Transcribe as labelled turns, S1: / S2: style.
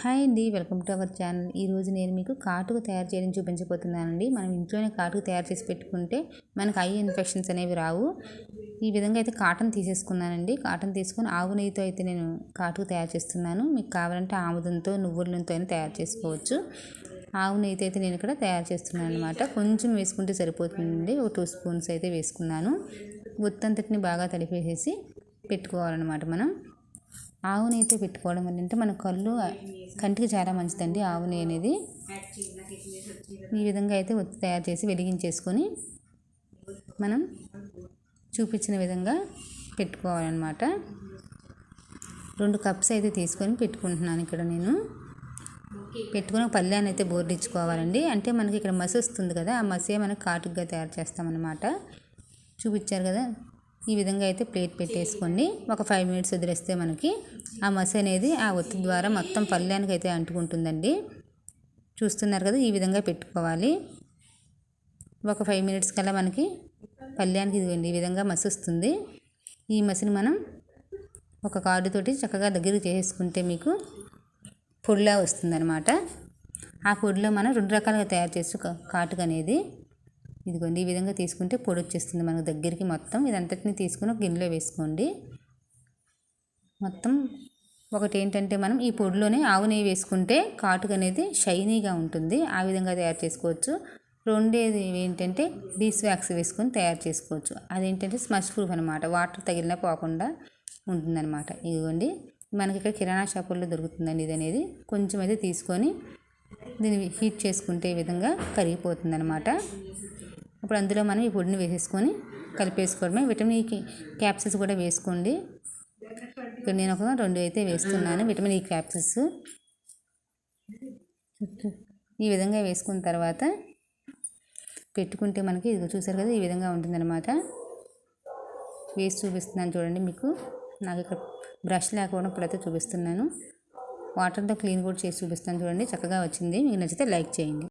S1: Hi అండి, welcome to our channel. ఈరోజు నేను మీకు కాటుకు తయారు చేయడం చూపించబోతున్నానండి. మనం ఇంట్లోనే కాటుకు తయారు చేసి పెట్టుకుంటే మనకు ఐ ఇన్ఫెక్షన్స్ అనేవి రావు. ఈ విధంగా అయితే కాటన్ తీసేసుకున్నానండి. కాటన్ తీసుకొని ఆవు నెయ్యితో అయితే నేను కాటుకు తయారు చేస్తున్నాను. మీకు కావాలంటే ఆముదంతో నువ్వుల నూనెతో అయినా తయారు చేసుకోవచ్చు. ఆవు నెయ్యితో అయితే నేను ఇక్కడ తయారు చేస్తున్నాను అనమాట. కొంచెం వేసుకుంటే సరిపోతుందండి. ఒక 2 స్పూన్స్ అయితే వేసుకున్నాను. ఒత్తంతటిని బాగా తడిపేసేసి పెట్టుకోవాలన్నమాట. మనం ఆవు నెయ్యితో పెట్టుకోవడం వల్ల అంటే మన కంటికి చాలా మంచిదండి ఆవు నెయ్యి అనేది. ఈ విధంగా అయితే ఒత్తి తయారు చేసి వెలిగించేసుకొని మనం చూపించిన విధంగా పెట్టుకోవాలన్నమాట. 2 కప్స్ అయితే తీసుకొని పెట్టుకుంటున్నాను ఇక్కడ నేను. పెట్టుకుని పళ్ళాన్ని అయితే బోర్డించుకోవాలండి. అంటే మనకి ఇక్కడ మసి వస్తుంది కదా, ఆ మసే మనకి కాటుగా తయారు చేస్తామన్నమాట. చూపించారు కదా, ఈ విధంగా అయితే ప్లేట్ పెట్టేసుకోండి. ఒక 5 మినిట్స్ వదిలేస్తే మనకి ఆ మసి అనేది ఆ ఒత్తి ద్వారా మొత్తం పళ్ళానికి అయితే అంటుకుంటుందండి. చూస్తున్నారు కదా, ఈ విధంగా పెట్టుకోవాలి. ఒక 5 మినిట్స్ కల్లా మనకి పళ్ళానికి ఇదిగోండి ఈ విధంగా మసి వస్తుంది. ఈ మసిని మనం ఒక కార్డుతోటి చక్కగా దగ్గరికి చేసుకుంటే మీకు పొడిలా వస్తుందన్నమాట. ఆ పొడిలో మనం 2 రకాలుగా తయారు చేసి కాటుక అనేది ఇదిగోండి ఈ విధంగా తీసుకుంటే పొడి వచ్చేస్తుంది మనకు దగ్గరికి. మొత్తం ఇదంతటిని తీసుకుని ఒక గిన్నెలో వేసుకోండి. మొత్తం ఒకటి ఏంటంటే మనం ఈ పొడిలోనే ఆవు నెయ్యి వేసుకుంటే కాటుక అనేది షైనీగా ఉంటుంది. ఆ విధంగా తయారు చేసుకోవచ్చు. రెండేది ఏంటంటే బీస్వాక్స్ వేసుకొని తయారు చేసుకోవచ్చు. అదేంటంటే స్మష్ ప్రూఫ్ అనమాట, వాటర్ తగిలినా పోకుండా ఉంటుందన్నమాట. ఇదిగోండి మనకి ఇక్కడ కిరాణా షాపుల్లో దొరుకుతుందండి ఇది అనేది. కొంచెం అయితే తీసుకొని దీన్ని హీట్ చేసుకుంటే ఈ విధంగా కరిగిపోతుంది అనమాట. అప్పుడు అందులో మనం ఈ పొడిని వేసేసుకొని కలిపేసుకోవడమే. విటమిన్ ఈ క్యాప్సిల్స్ కూడా వేసుకోండి. ఇక్కడ నేను ఒక 2 అయితే వేస్తున్నాను విటమిన్ ఈ క్యాప్సిల్స్. ఈ విధంగా వేసుకున్న తర్వాత పెట్టుకుంటే మనకి ఇది చూసారు కదా, ఈ విధంగా ఉంటుందన్నమాట. వేసి చూపిస్తున్నాను చూడండి. మీకు నాకు ఇక్కడ బ్రష్ లేకపోవడం ఇప్పుడైతే చూపిస్తున్నాను. వాటర్తో క్లీన్ కూడా చేసి చూపిస్తాను చూడండి. చక్కగా వచ్చింది. మీకు నచ్చితే లైక్ చేయండి.